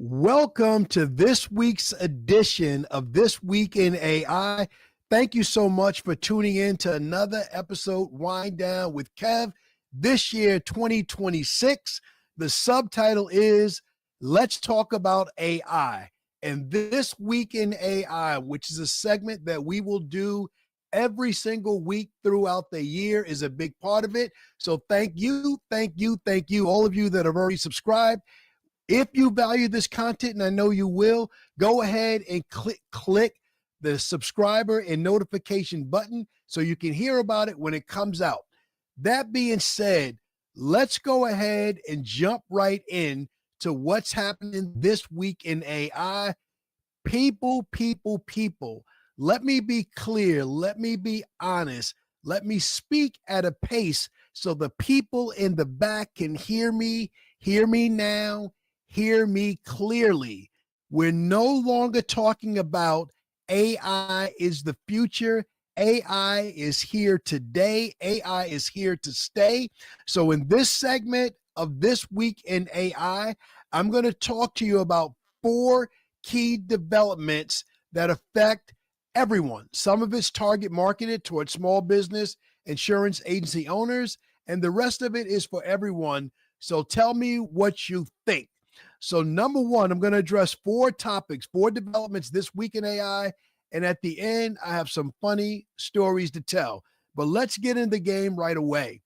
Welcome to this week's edition of This Week in AI. Thank you so much for tuning in to another episode, Wind Down with Kev. This year, 2026, the subtitle is Let's Talk About AI. And This Week in AI, which is a segment that we will do every single week throughout the year, is a big part of it. So thank you, all of you that have already subscribed. If you value this content, and I know you will, go ahead and click the subscriber and notification button so you can hear about it when it comes out. That being said, let's go ahead and jump right in to what's happening this week in AI. People, let me be clear. Let me be honest. Let me speak at a pace so the people in the back can hear me now. Hear me clearly. We're no longer talking about AI is the future. AI is here today. AI is here to stay. So in this segment of This Week in AI, I'm going to talk to you about 4 key developments that affect everyone. Some of it's target marketed towards small business, insurance agency owners, and the rest of it is for everyone. So tell me what you think. So number one, I'm going to address 4 topics, 4 developments this week in AI. And at the end, I have some funny stories to tell. But let's get in the game right away.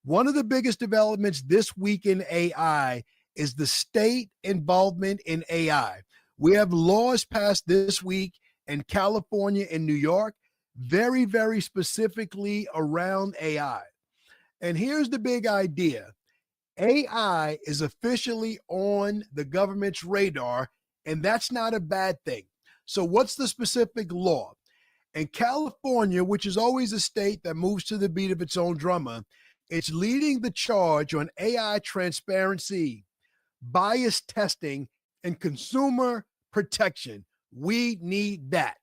One of the biggest developments this week in AI is the state involvement in AI. We have laws passed this week in California and New York, very, very specifically around AI. And here's the big idea. AI is officially on the government's radar, and that's not a bad thing. So what's the specific law? In California, which is always a state that moves to the beat of its own drummer, it's leading the charge on AI transparency, bias testing, and consumer protection. We need that.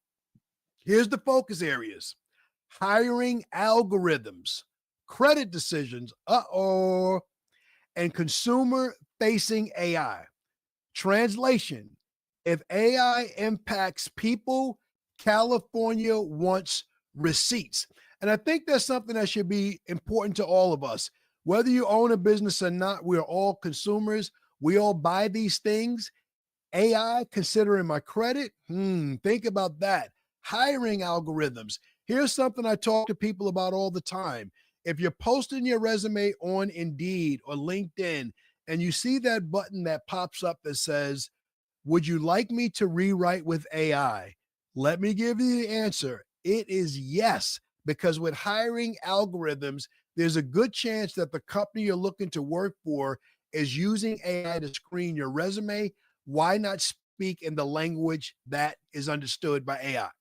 Here's the focus areas: hiring algorithms, credit decisions, and consumer-facing AI. Translation: if AI impacts people, California wants receipts. And I think that's something that should be important to all of us. Whether you own a business or not, we are all consumers. We all buy these things. AI, considering my credit, think about that. Hiring algorithms. Here's something I talk to people about all the time. If you're posting your resume on Indeed or LinkedIn and you see that button that pops up that says, would you like me to rewrite with AI? Let me give you the answer. It is yes, because with hiring algorithms, there's a good chance that the company you're looking to work for is using AI to screen your resume. Why not speak in the language that is understood by AI?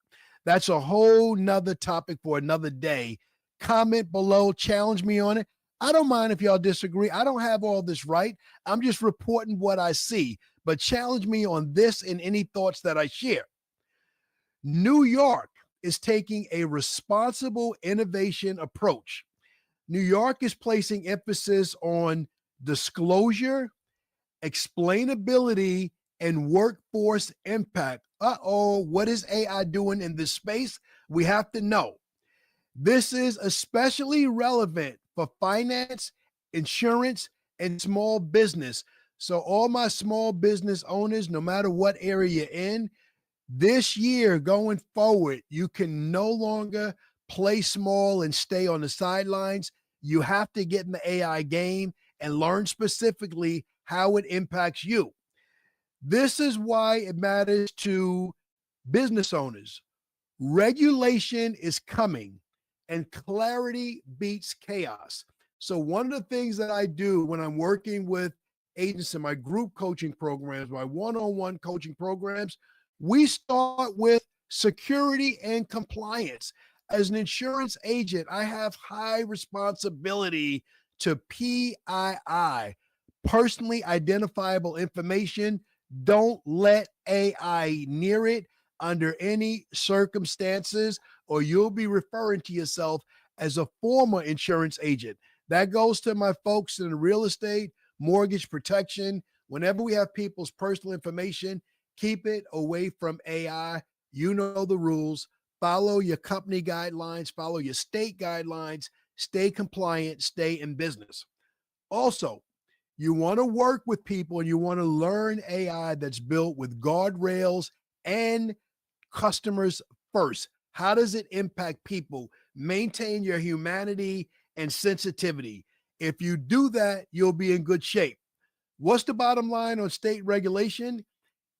That's a whole nother topic for another day. Comment below, challenge me on it. I don't mind if y'all disagree. I don't have all this right. I'm just reporting what I see, but challenge me on this and any thoughts that I share. New York is taking a responsible innovation approach. New York is placing emphasis on disclosure, explainability, and workforce impact. What is AI doing in this space? We have to know. This is especially relevant for finance, insurance, and small business. So all my small business owners, no matter what area you're in, this year going forward, you can no longer play small and stay on the sidelines. You have to get in the AI game and learn specifically how it impacts you. This is why it matters to business owners. Regulation is coming. And clarity beats chaos. So one of the things that I do when I'm working with agents in my group coaching programs, my one-on-one coaching programs, we start with security and compliance. As an insurance agent, I have high responsibility to PII, personally identifiable information. Don't let AI near it under any circumstances, or you'll be referring to yourself as a former insurance agent. That goes to my folks in real estate, mortgage protection. Whenever we have people's personal information, keep it away from AI. You know the rules. Follow your company guidelines, follow your state guidelines, stay compliant, stay in business. Also, you want to work with people and you want to learn AI that's built with guardrails and customers first. How does it impact people? Maintain your humanity and sensitivity. If you do that, you'll be in good shape. What's the bottom line on state regulation?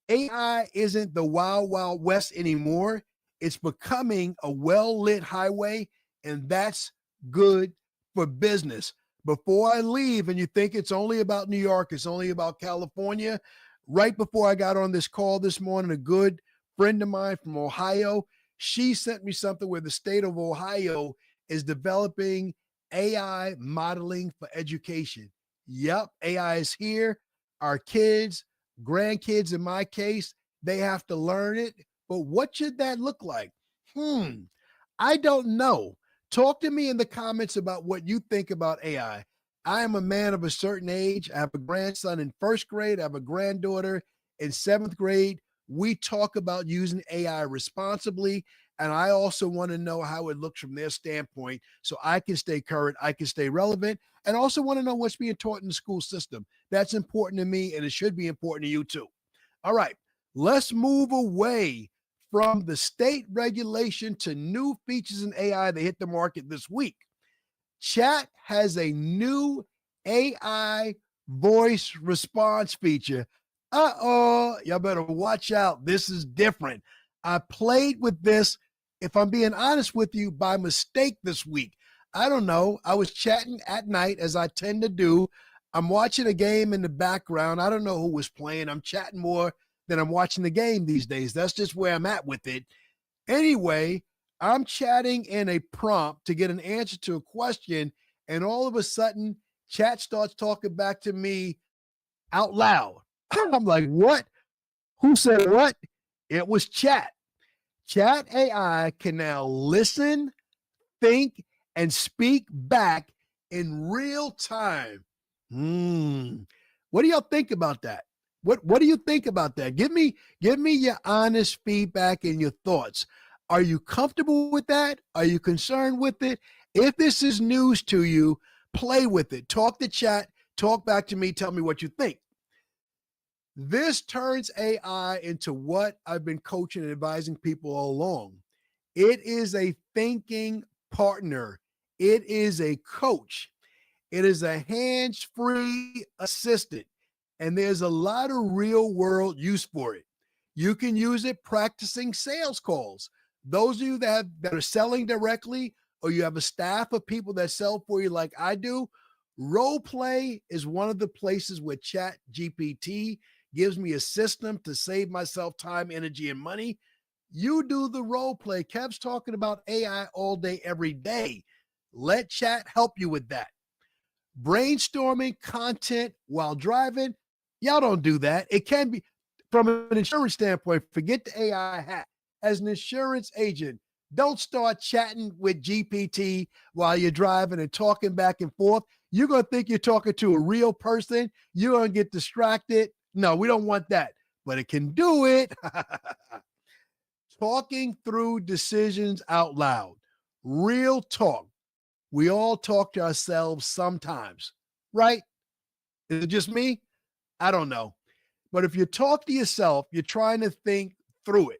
AI isn't the wild, wild west anymore. It's becoming a well lit highway, and that's good for business. Before I leave, and you think it's only about New York, it's only about California, right before I got on this call this morning, a good friend of mine from Ohio, she sent me something where the state of Ohio is developing AI modeling for education. Yep, AI is here. Our kids, grandkids in my case, they have to learn it. But what should that look like? I don't know. Talk to me in the comments about what you think about AI. I am a man of a certain age. I have a grandson in first grade. I have a granddaughter in seventh grade. We talk about using AI responsibly. And I also want to know how it looks from their standpoint so I can stay current, I can stay relevant, and also want to know what's being taught in the school system. That's important to me, and it should be important to you too. All right, let's move away from the state regulation to new features in AI that hit the market this week. Chat has a new AI voice response feature. Y'all better watch out. This is different. I played with this, if I'm being honest with you, by mistake this week. I don't know. I was chatting at night, as I tend to do. I'm watching a game in the background. I don't know who was playing. I'm chatting more than I'm watching the game these days. That's just where I'm at with it. Anyway, I'm chatting in a prompt to get an answer to a question, and all of a sudden, chat starts talking back to me out loud. I'm like, what? Who said what? It was chat. Chat AI can now listen, think, and speak back in real time. What do y'all think about that? What do you think about that? Give me your honest feedback and your thoughts. Are you comfortable with that? Are you concerned with it? If this is news to you, play with it. Talk to chat, talk back to me, tell me what you think. This turns AI into what I've been coaching and advising people all along. It is a thinking partner. It is a coach. It is a hands-free assistant. And there's a lot of real world use for it. You can use it practicing sales calls. Those of you that are selling directly, or you have a staff of people that sell for you like I do, role play is one of the places where Chat GPT gives me a system to save myself time, energy, and money. You do the role play. Kev's talking about AI all day, every day. Let chat help you with that. Brainstorming content while driving, y'all don't do that. It can be, from an insurance standpoint, forget the AI hat. As an insurance agent, don't start chatting with GPT while you're driving and talking back and forth. You're going to think you're talking to a real person. You're going to get distracted. No, we don't want that, but it can do it. Talking through decisions out loud. Real talk. We all talk to ourselves sometimes, right? Is it just me? I don't know. But if you talk to yourself, you're trying to think through it.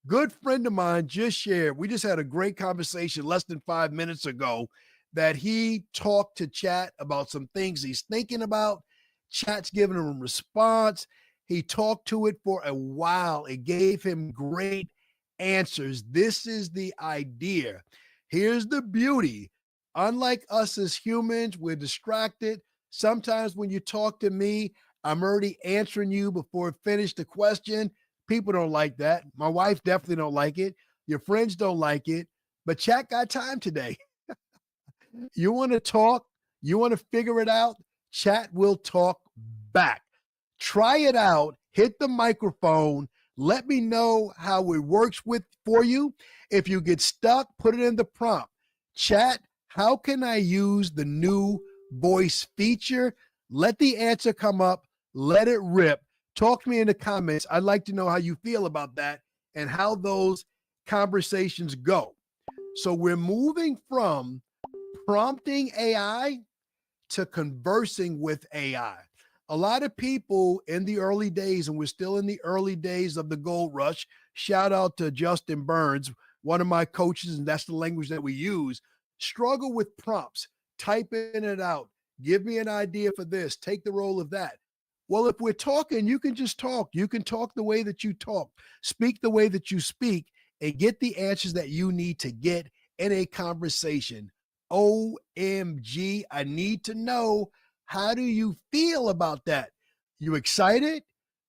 Good friend of mine just shared, we just had a great conversation less than 5 minutes ago, that he talked to chat about some things he's thinking about. Chat's giving him a response. He talked to it for a while. It gave him great answers. This is the idea. Here's the beauty. Unlike us as humans, we're distracted. Sometimes when you talk to me, I'm already answering you before I finish the question. People don't like that. My wife definitely don't like it. Your friends don't like it. But chat got time today. You want to talk? You want to figure it out? Chat will talk back. Try it out. Hit the microphone. Let me know how it works for you. If you get stuck, put it in the prompt. Chat, how can I use the new voice feature? Let the answer come up. Let it rip. Talk to me in the comments. I'd like to know how you feel about that and how those conversations go. So we're moving from prompting AI to conversing with AI. A lot of people in the early days, and we're still in the early days of the gold rush. Shout out to Justin Burns, one of my coaches, and that's the language that we use. Struggle with prompts, typing it out. Give me an idea for this, take the role of that. Well, if we're talking, you can just talk. You can talk the way that you talk, speak the way that you speak, and get the answers that you need to get in a conversation. OMG, I need to know, how do you feel about that? You excited?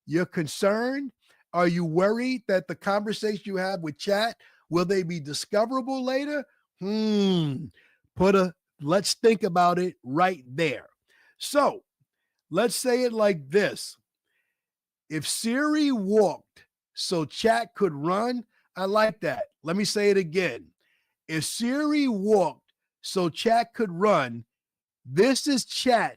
You're concerned? Are you worried that the conversation you have with chat, will they be discoverable later? Let's think about it right there. So let's say it like this. If Siri walked so chat could run, I like that. Let me say it again. If Siri walked so chat could run, this is chat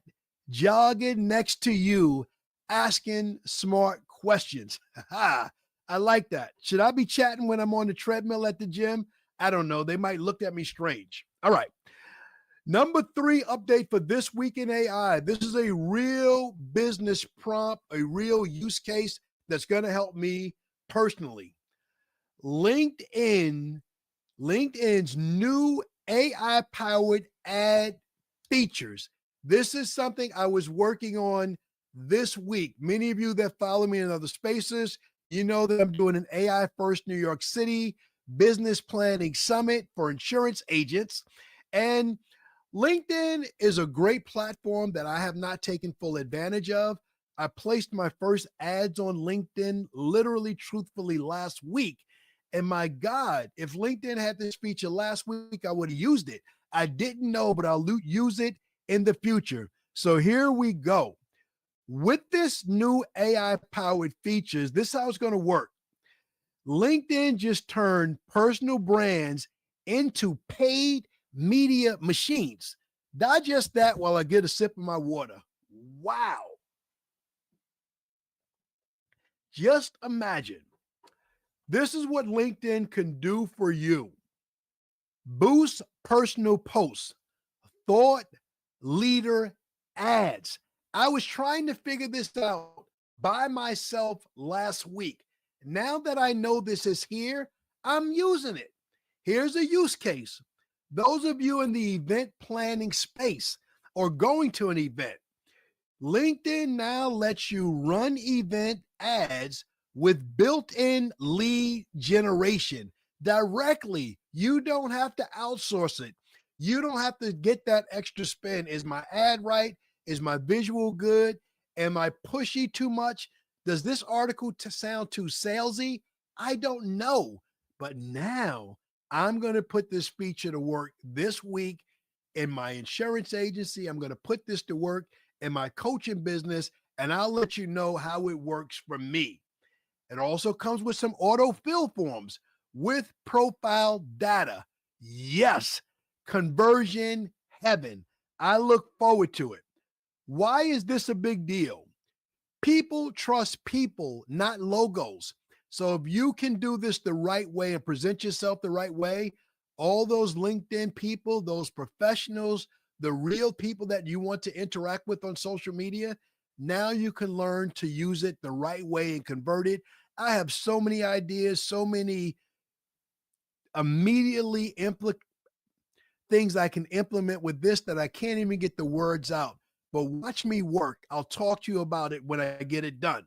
jogging next to you, asking smart questions. I like that. Should I be chatting when I'm on the treadmill at the gym? I don't know. They might look at me strange. All right. Number 3 update for this week in AI. This is a real business prompt, a real use case that's going to help me personally. LinkedIn's new AI-powered ad features. This is something I was working on this week. Many of you that follow me in other spaces, you know that I'm doing an AI First New York City business planning summit for insurance agents. And LinkedIn is a great platform that I have not taken full advantage of. I placed my first ads on LinkedIn literally, truthfully, last week. And my God, if LinkedIn had this feature last week, I would have used it. I didn't know, but I'll use it in the future. So here we go. With this new AI-powered features, this is how it's going to work. LinkedIn just turned personal brands into paid media machines. Digest that while I get a sip of my water. Wow. Just imagine. This is what LinkedIn can do for you. Boost personal posts, thought leader ads. I was trying to figure this out by myself last week. Now that I know this is here, I'm using it. Here's a use case. Those of you in the event planning space or going to an event, LinkedIn now lets you run event ads with built-in lead generation directly. You don't have to outsource it. You don't have to get that extra spin. Is my ad right? Is my visual good? Am I pushy too much? Does this article sound too salesy? I don't know. But now I'm going to put this feature to work this week in my insurance agency. I'm going to put this to work in my coaching business, and I'll let you know how it works for me. It also comes with some autofill forms with profile data. Yes, conversion heaven. I look forward to it. Why is this a big deal? People trust people, not logos. So if you can do this the right way and present yourself the right way, all those LinkedIn people, those professionals, the real people that you want to interact with on social media, now you can learn to use it the right way and convert it. I have so many ideas, so many immediately things I can implement with this that I can't even get the words out. But watch me work. I'll talk to you about it when I get it done.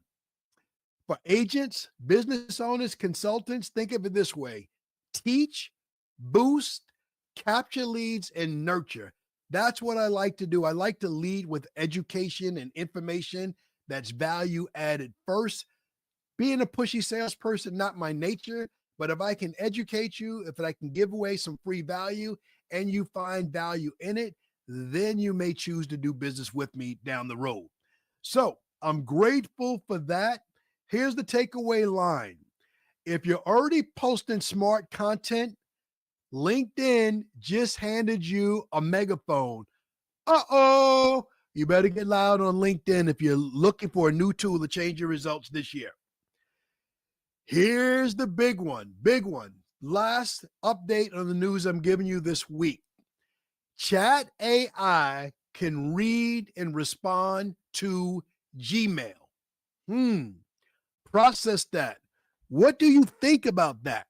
For agents, business owners, consultants, think of it this way. Teach, boost, capture leads, and nurture. That's what I like to do. I like to lead with education and information that's value added first. Being a pushy salesperson, not my nature, but if I can educate you, if I can give away some free value and you find value in it, then you may choose to do business with me down the road. So I'm grateful for that. Here's the takeaway line. If you're already posting smart content, LinkedIn just handed you a megaphone. Uh-oh, You better get loud on LinkedIn if you're looking for a new tool to change your results this year. Here's the big one. Last update on the news I'm giving you this week. Chat AI can read and respond to Gmail. Process that. What do you think about that?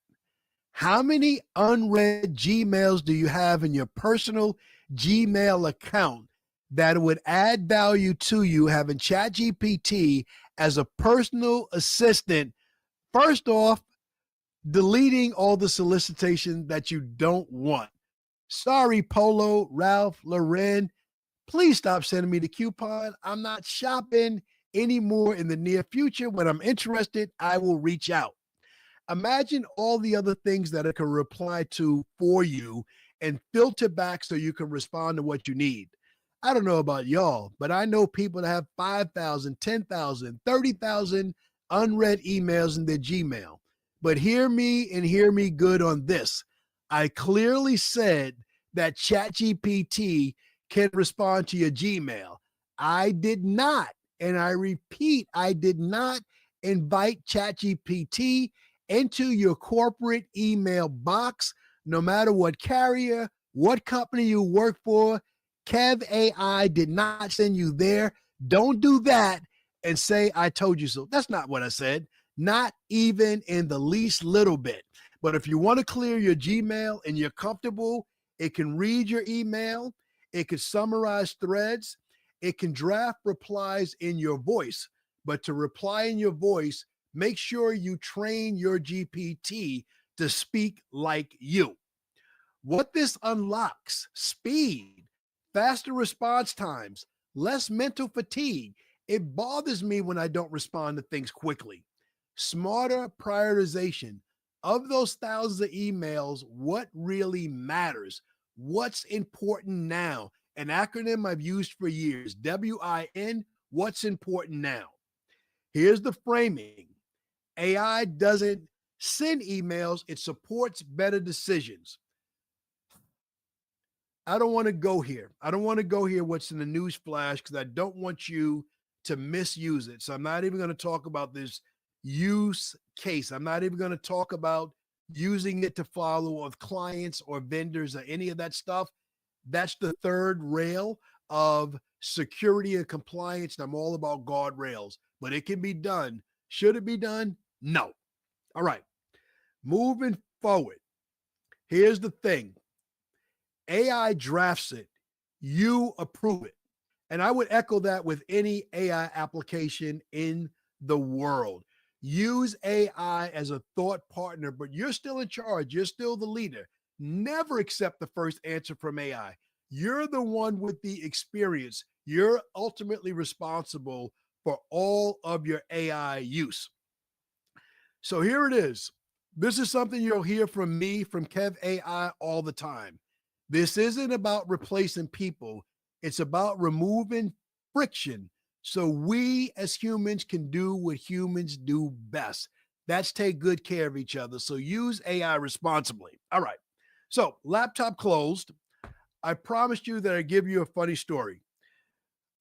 How many unread Gmails do you have in your personal Gmail account that would add value to you having ChatGPT as a personal assistant? First off, deleting all the solicitation that you don't want. Sorry, Polo, Ralph, Loren, please stop sending me the coupon. I'm not shopping anymore in the near future. When I'm interested, I will reach out. Imagine all the other things that it can reply to for you and filter back so you can respond to what you need. I don't know about y'all, but I know people that have 5,000, 10,000, 30,000 unread emails in their Gmail. But hear me and hear me good on this. I clearly said that ChatGPT can respond to your Gmail. I did not, and I repeat, I did not invite ChatGPT into your corporate email box, no matter what carrier, what company you work for. Kev AI did not send you there. Don't do that and say, I told you so. That's not what I said, not even in the least little bit. But if you want to clear your Gmail and you're comfortable, it can read your email, it can summarize threads, it can draft replies in your voice. But to reply in your voice, make sure you train your GPT to speak like you. What this unlocks: speed, faster response times, less mental fatigue. It bothers me when I don't respond to things quickly. Smarter prioritization of those thousands of emails. What really matters? What's important now? An acronym I've used for years, WIN, what's important now? Here's the framing. AI doesn't send emails, it supports better decisions. I don't want to go here. I don't want to go here what's in the news flash because I don't want you to misuse it. So I'm not even going to talk about this use case. I'm not even going to talk about using it to follow with clients or vendors or any of that stuff. That's the third rail of security and compliance. And I'm all about guardrails, but it can be done. Should it be done? No. All right. Moving forward. Here's the thing. AI drafts it. You approve it. And I would echo that with any AI application in the world. Use AI as a thought partner, but you're still in charge. You're still the leader. Never accept the first answer from AI. You're the one with the experience. You're ultimately responsible for all of your AI use. So here it is. This is something you'll hear from me, from Kev AI, all the time. This isn't about replacing people. It's about removing friction so we as humans can do what humans do best. That's take good care of each other. So use AI responsibly. All right. So laptop closed. I promised you that I'd give you a funny story.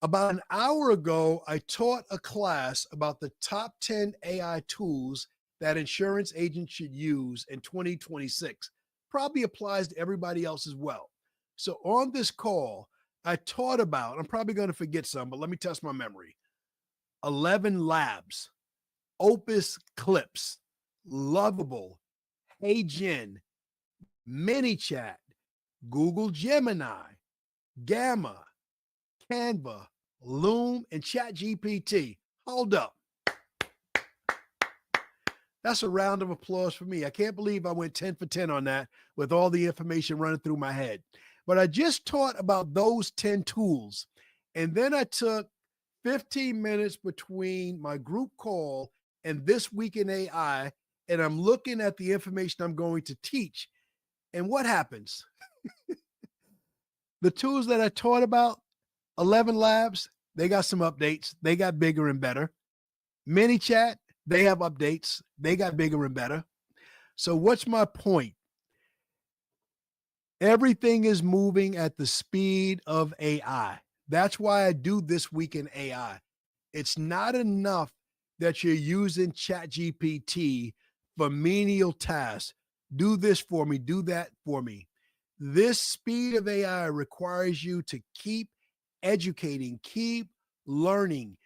About an hour ago, I taught a class about the top 10 AI tools that insurance agents should use in 2026. Probably applies to everybody else as well. So on this call, I taught about, I'm probably going to forget some, but let me test my memory. 11 Labs, Opus Clips, Lovable, Hey Jen, MiniChat, Google Gemini, Gamma, Canva, Loom, and ChatGPT. Hold up. That's a round of applause for me. I can't believe I went 10 for 10 on that with all the information running through my head. But I just taught about those 10 tools. And then I took 15 minutes between my group call and This Week in AI, and I'm looking at the information I'm going to teach. And what happens? The tools that I taught about, 11 Labs, they got some updates. They got bigger and better. MiniChat, they have updates. They got bigger and better. So what's my point? Everything is moving at the speed of AI. That's why I do This Week in AI. It's not enough that you're using ChatGPT for menial tasks. Do this for me, do that for me. This speed of AI requires you to keep educating, keep learning.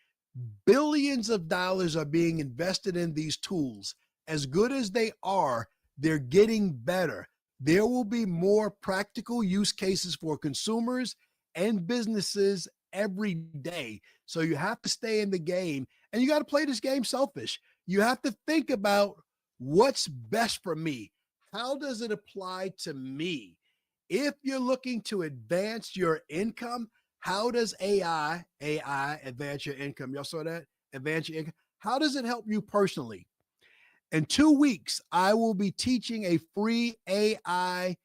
Billions of dollars are being invested in these tools. As good as they are, they're getting better. There will be more practical use cases for consumers and businesses every day. So you have to stay in the game, and you got to play this game selfish. You have to think about what's best for me. How does it apply to me? If you're looking to advance your income, how does AI advance your income? Y'all saw that? Advance your income. How does it help you personally? In 2 weeks, I will be teaching a free AI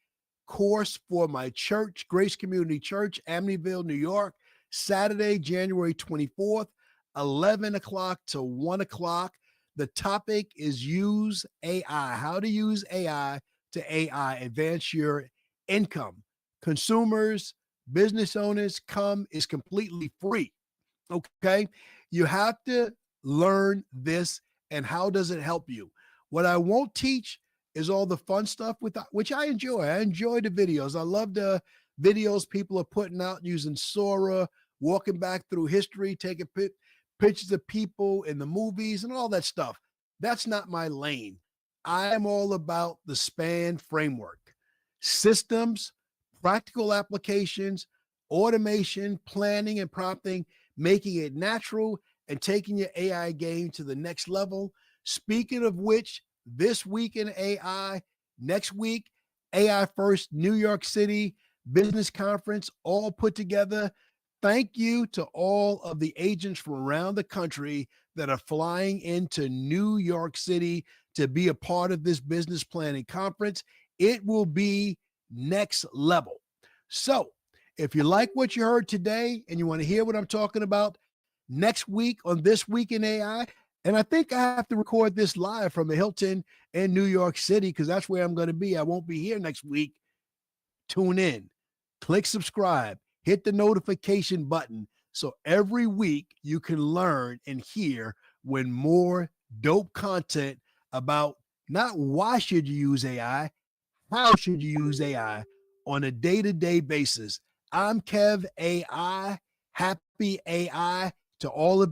course for my church, Grace Community Church, Amityville, New York, Saturday, January 24th, 11 o'clock to 1 o'clock. The topic is use AI, how to use AI to AI, advance your income. Consumers, business owners, come is completely free. Okay. You have to learn this and how does it help you? What I won't teach is all the fun stuff with which I enjoy. I enjoy the videos. I love the videos people are putting out using Sora, walking back through history, taking pictures of people in the movies and all that stuff. That's not my lane. I am all about the SPAN framework, systems, practical applications, automation, planning, and prompting, making it natural and taking your AI game to the next level. Speaking of which, this week in AI, next week, AI First New York City Business Conference, all put together. Thank you to all of the agents from around the country that are flying into New York City to be a part of this business planning conference. It will be next level. So, if you like what you heard today and you want to hear what I'm talking about next week on This Week in AI, and I think I have to record this live from the Hilton in New York City because that's where I'm going to be. I won't be here next week. Tune in, click subscribe, hit the notification button so every week you can learn and hear when more dope content about not why should you use AI, how should you use AI on a day-to-day basis. I'm Kev AI, happy AI to all of